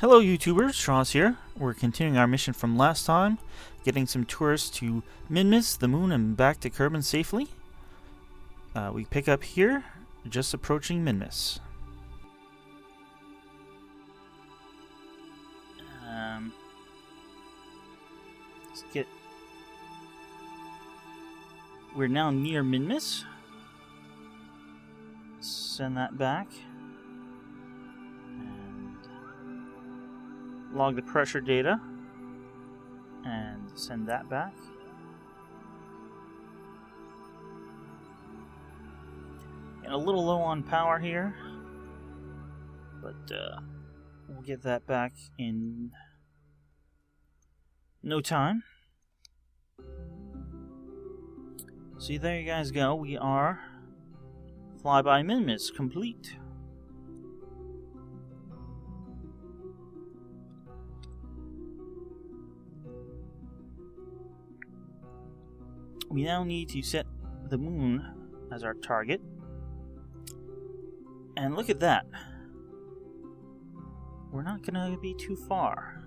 Hello YouTubers, Shaw's here. We're continuing our mission from last time, getting some tourists to Minmus, the moon, and back to Kerbin safely. We pick up here, just approaching Minmus. Let's get... We're now near Minmus. Send that back. Log the pressure data and send that back. And a little low on power here, but we'll get that back in no time. So there you guys go. We are flyby Minmus complete. We now need to set the moon as our target. And look at that. We're not going to be too far.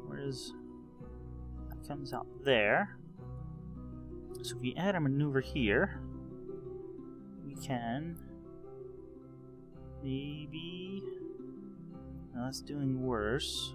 Whereas that comes out there. So if we add a maneuver here, we can maybe... Now that's doing worse.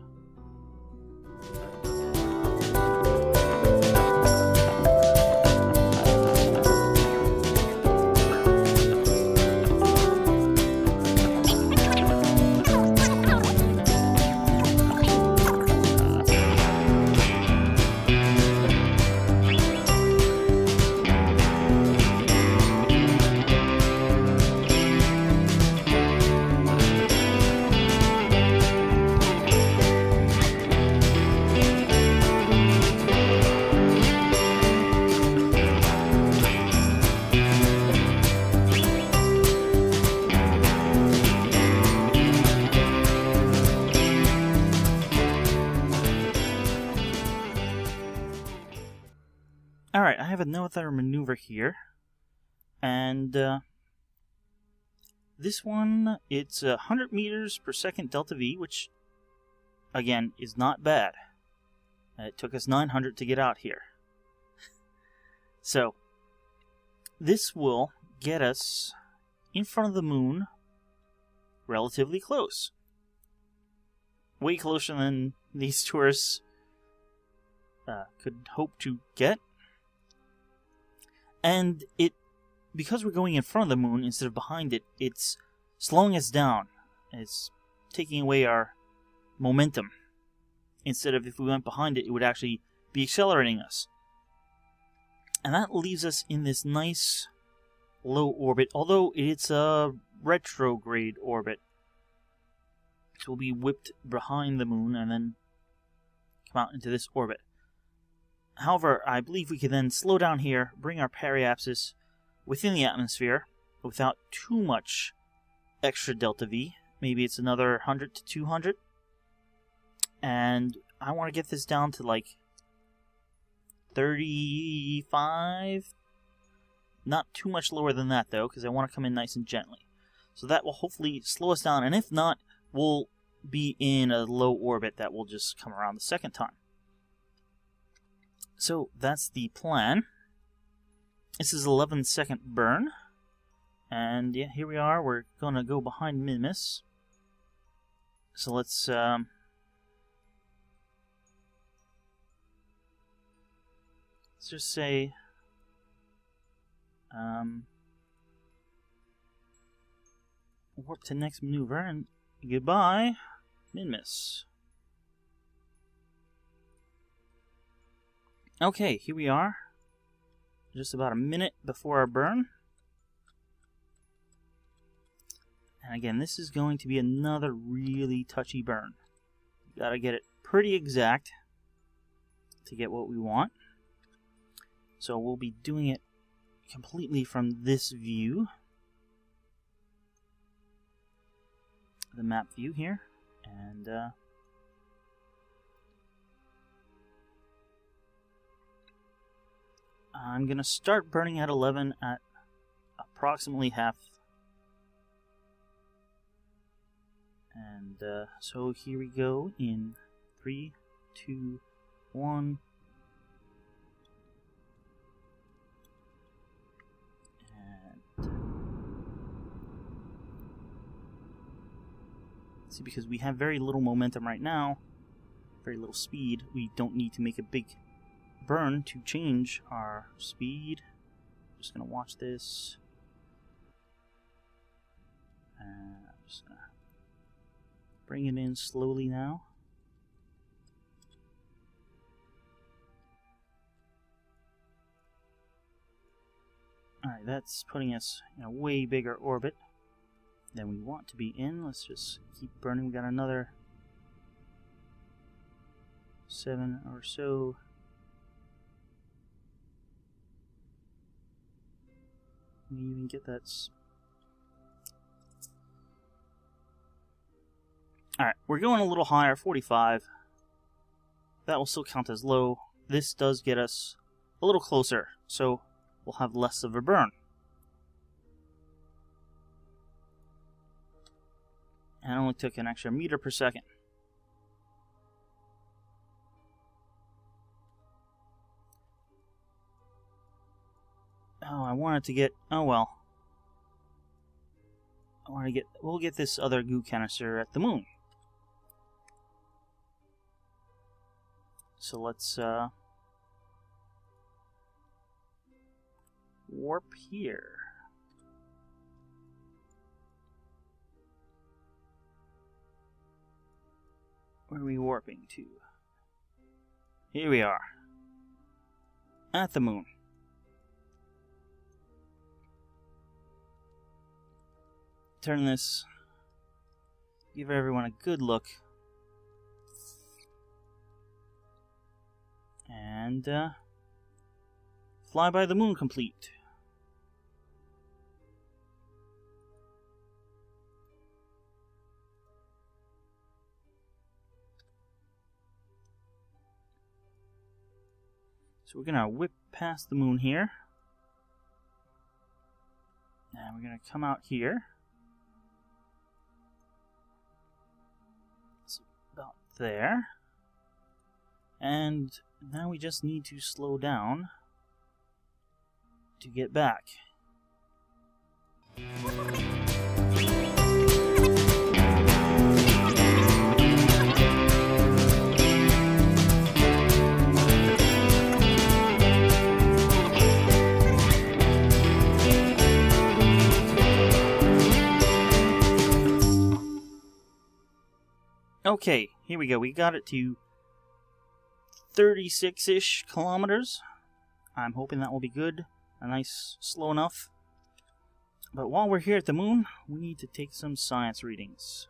Alright, I have another maneuver here, and this one, it's 100 meters per second delta V, which, again, is not bad. It took us 900 to get out here. So, this will get us in front of the moon relatively close. Way closer than these tourists could hope to get. And because we're going in front of the moon instead of behind it, it's slowing us down. It's taking away our momentum. Instead of if we went behind it, it would actually be accelerating us. And that leaves us in this nice low orbit, although it's a retrograde orbit. So we'll be whipped behind the moon and then come out into this orbit. However, I believe we can then slow down here, bring our periapsis within the atmosphere without too much extra delta V. Maybe it's another 100 to 200. And I want to get this down to like 35. Not too much lower than that though, because I want to come in nice and gently. So that will hopefully slow us down, and if not, we'll be in a low orbit that will just come around the second time. So that's the plan. This is 11-second burn. And yeah, here we are. We're going to go behind Minmus. So let's just say warp to next maneuver and goodbye, Minmus. Okay, here we are. Just about a minute before our burn. And again, this is going to be another really touchy burn. You gotta get it pretty exact to get what we want. So we'll be doing it completely from this view. The map view here. And I'm going to start burning at 11 at approximately half And so here we go in 3, 2, 1. And see, because we have very little momentum right now, very little speed, we don't need to make a big burn to change our speed. Just gonna watch this. And I'm just gonna bring it in slowly now. Alright, that's putting us in a way bigger orbit than we want to be in. Let's just keep burning. We got another 7 or so. We even get that. Alright, we're going a little higher, 45. That will still count as low. This does get us a little closer, so we'll have less of a burn. And it only took an extra meter per second. Oh, I wanted to get... Oh, well. I want to get... We'll get this other goo canister at the moon. So let's, warp here. Where are we warping to? Here we are. At the moon. Turn this. Give everyone a good look. And, fly by the moon complete. So we're gonna whip past the moon here. And we're gonna come out here. It's about there. And now we just need to slow down to get back. Okay, here we go. We got it to 36-ish kilometers. I'm hoping that will be good. A nice, slow enough. But while we're here at the moon, we need to take some science readings.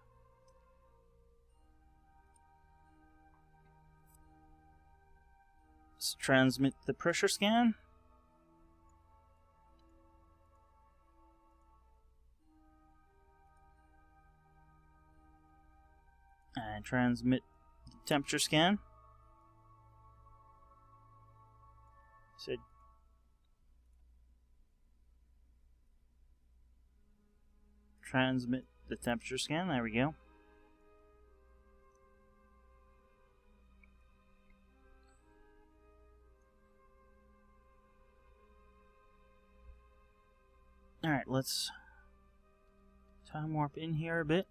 Let's transmit the pressure scan. And transmit the temperature scan. Said transmit the temperature scan. There we go. Alright, let's time warp in here a bit.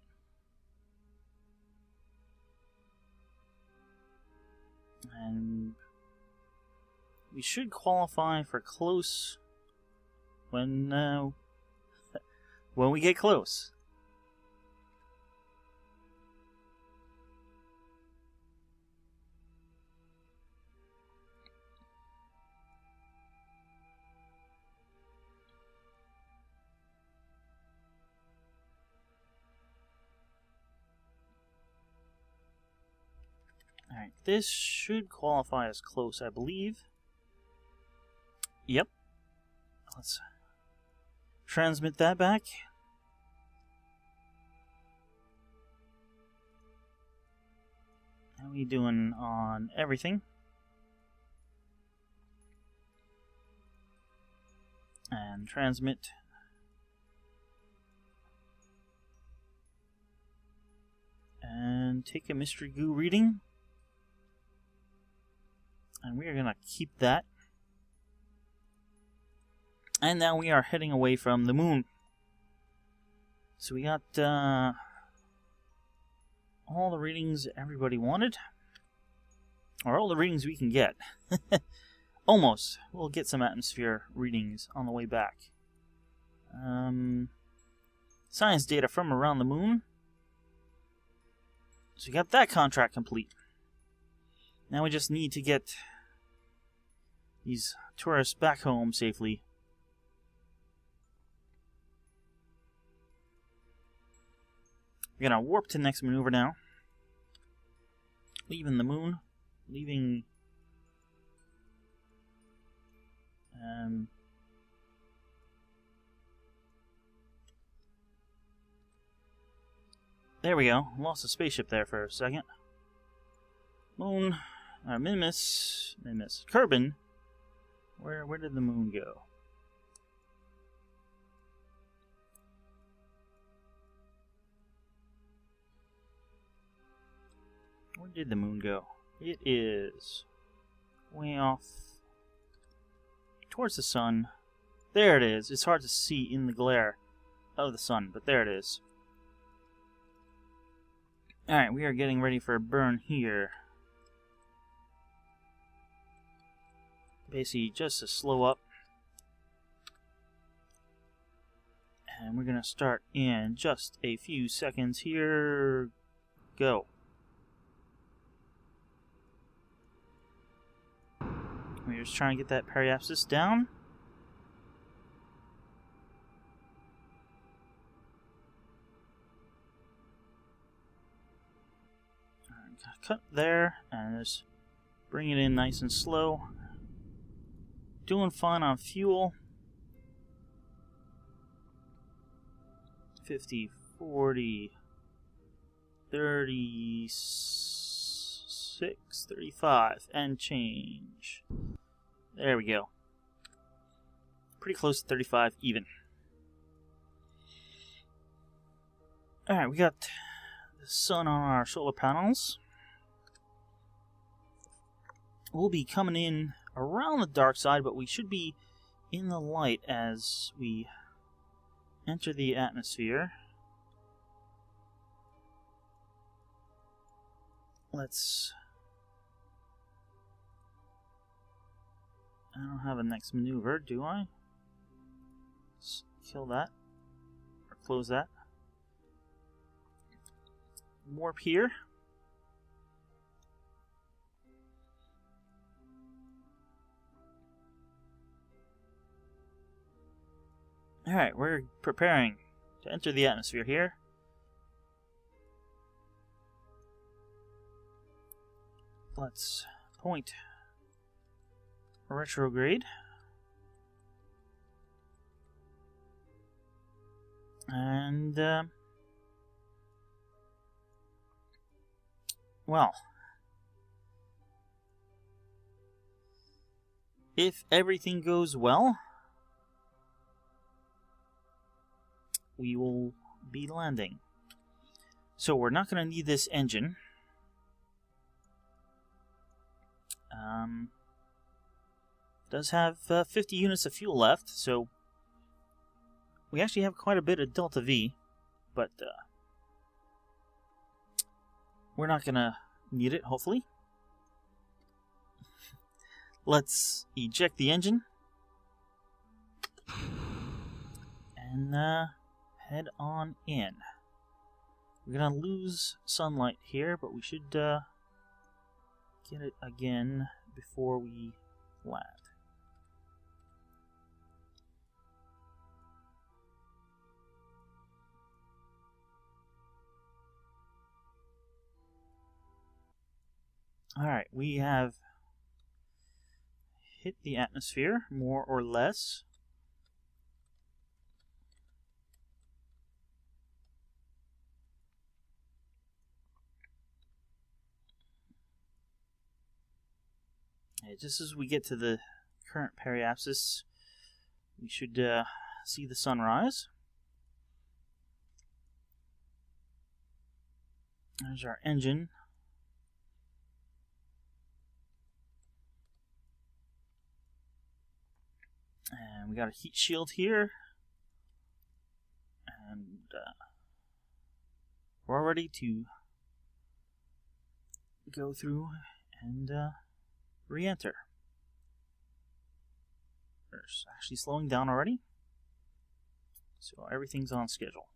And we should qualify for close when we get close. Alright, this should qualify as close, I believe. Yep. Let's transmit that back. How are we doing on everything? And transmit. take a mystery goo reading. And we are going to keep that. And now we are heading away from the moon. So we got all the readings everybody wanted. Or all the readings we can get. Almost. We'll get some atmosphere readings on the way back. Science data from around the moon. So we got that contract complete. Now we just need to get these tourists back home safely. We're gonna warp to the next maneuver now. Leaving the moon. Leaving... There we go. Lost a spaceship there for a second. Moon. Minmus. Kerbin. Where did the moon go? Where did the moon go? It is way off towards the sun. There it is. It's hard to see in the glare of the sun, but there it is. Alright, we are getting ready for a burn here. Basically, just to slow up. And we're going to start in just a few seconds here. Go. We're just trying to get that periapsis down. Cut there, and just bring it in nice and slow. Doing fine on fuel. 50, 40, 36, 35, and change. There we go. Pretty close to 35 even. Alright, we got the sun on our solar panels. We'll be coming in around the dark side, but we should be in the light as we enter the atmosphere. Let's... I don't have a next maneuver, do I? Let's kill that. Or close that. Warp here. Alright, we're preparing to enter the atmosphere here. Let's point retrograde. And, well, if everything goes well, we will be landing. So we're not going to need this engine. Does have 50 units of fuel left, so we actually have quite a bit of Delta V, but we're not going to need it, hopefully. Let's eject the engine and head on in. We're going to lose sunlight here, but we should get it again before we land. Alright, we have hit the atmosphere, more or less. Just as we get to the current periapsis, we should see the sunrise. There's our engine. And we got a heat shield here. And we're all ready to go through and re-enter. It's actually slowing down already. So everything's on schedule.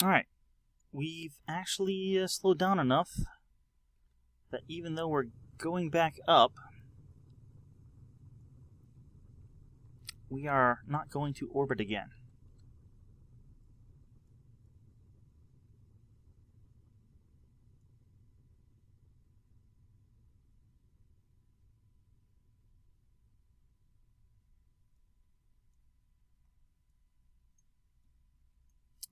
Alright, we've actually slowed down enough that even though we're going back up, we are not going to orbit again.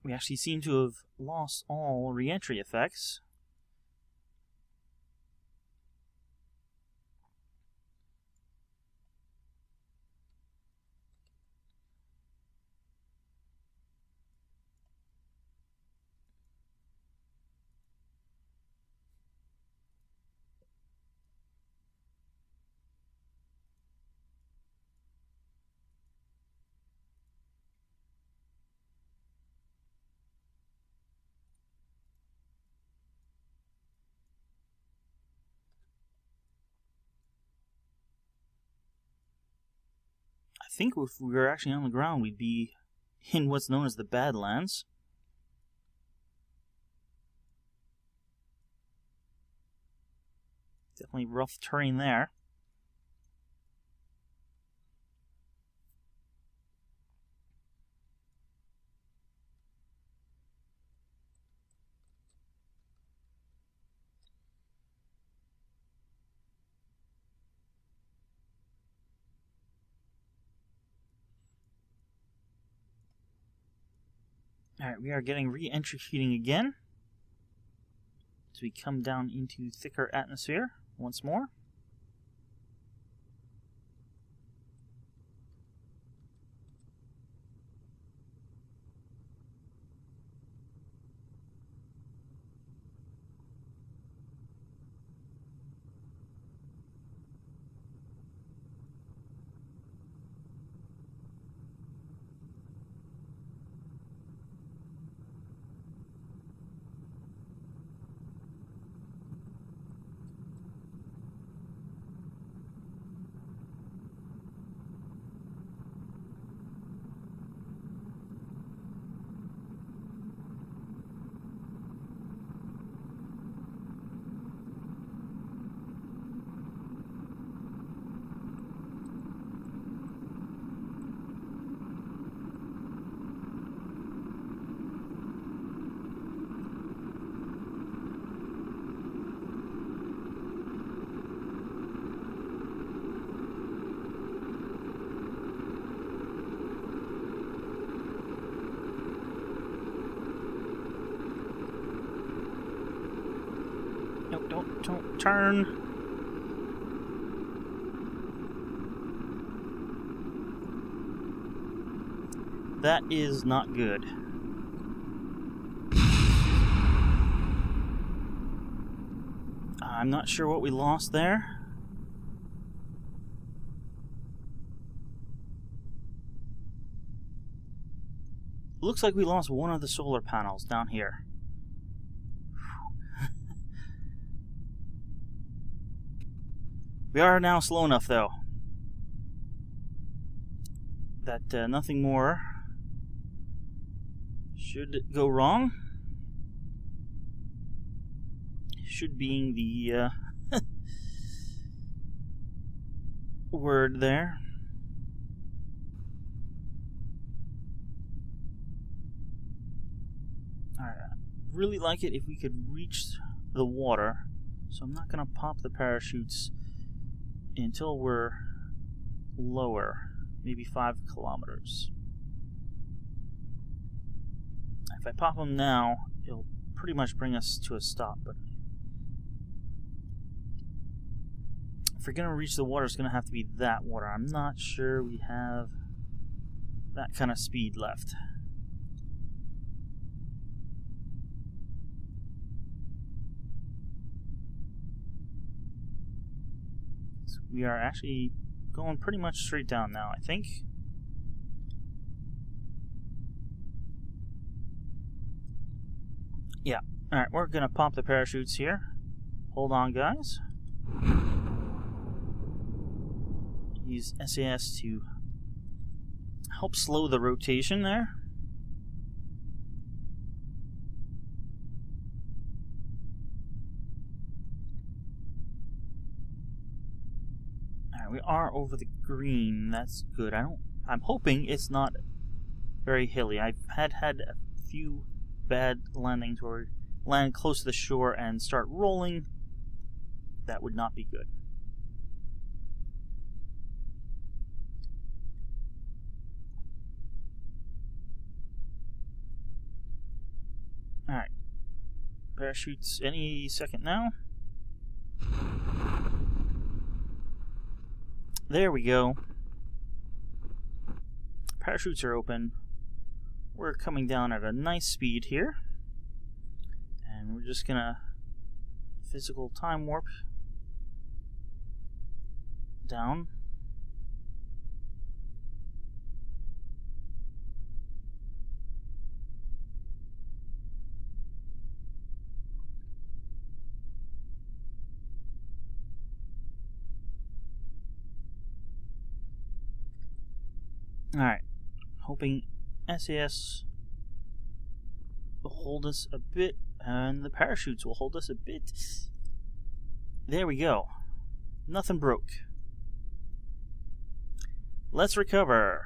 We actually seem to have lost all re-entry effects. I think if we were actually on the ground, we'd be in what's known as the Badlands. Definitely rough terrain there. Alright, we are getting re-entry heating again. As we come down into thicker atmosphere once more. Don't turn. That is not good. I'm not sure what we lost there. Looks like we lost one of the solar panels down here. We are now slow enough, though, that nothing more should go wrong. Should being the word there. Alright, I'd really like it if we could reach the water, so I'm not going to pop the parachutes until we're lower, maybe 5 kilometers. If I pop them now, it'll pretty much bring us to a stop, but if we're going to reach the water, it's going to have to be that water. I'm not sure we have that kind of speed left. So we are actually going pretty much straight down now, I think. Yeah. Alright, we're going to pop the parachutes here. Hold on, guys. Use SAS to help slow the rotation there. Alright, we are over the green. That's good. I'm hoping it's not very hilly. I've had a few bad landings where we land close to the shore and start rolling. That would not be good. Alright. Parachutes any second now. There we go. Parachutes are open. We're coming down at a nice speed here. And we're just gonna physical time warp down. Alright, hoping SAS will hold us a bit, and the parachutes will hold us a bit. There we go. Nothing broke. Let's recover.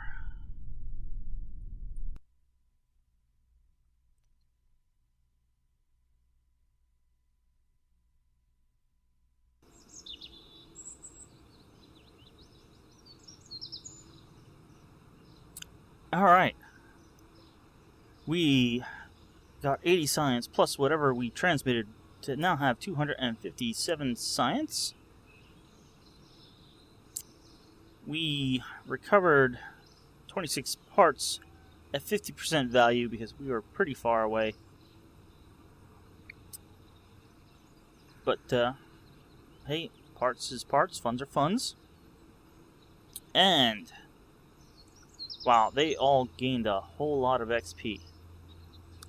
Alright. We got 80 science plus whatever we transmitted to now have 257 science. We recovered 26 parts at 50% value because we were pretty far away. But, hey, parts is parts, funds are funds. And wow, they all gained a whole lot of XP.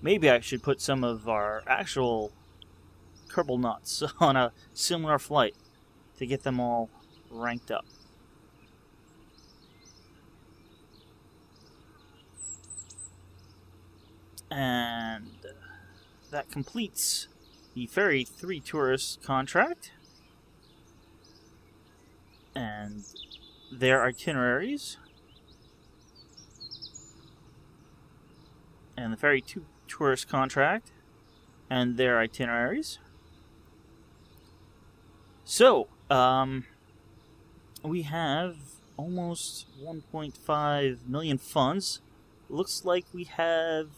Maybe I should put some of our actual Kerbal nuts on a similar flight to get them all ranked up. And that completes the Ferry 3 Tourist contract and their itineraries. And the Ferry 2 Tourist contract and their itineraries. So, we have almost 1.5 million funds. Looks like we have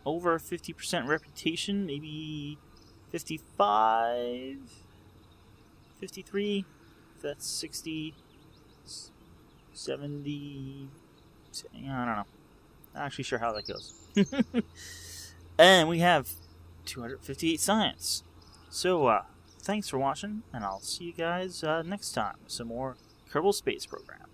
over 50% reputation, maybe 55. 53. That's 60. 70. I don't know. Not actually sure how that goes. And we have 258 science. So, thanks for watching, and I'll see you guys next time with some more Kerbal Space Program.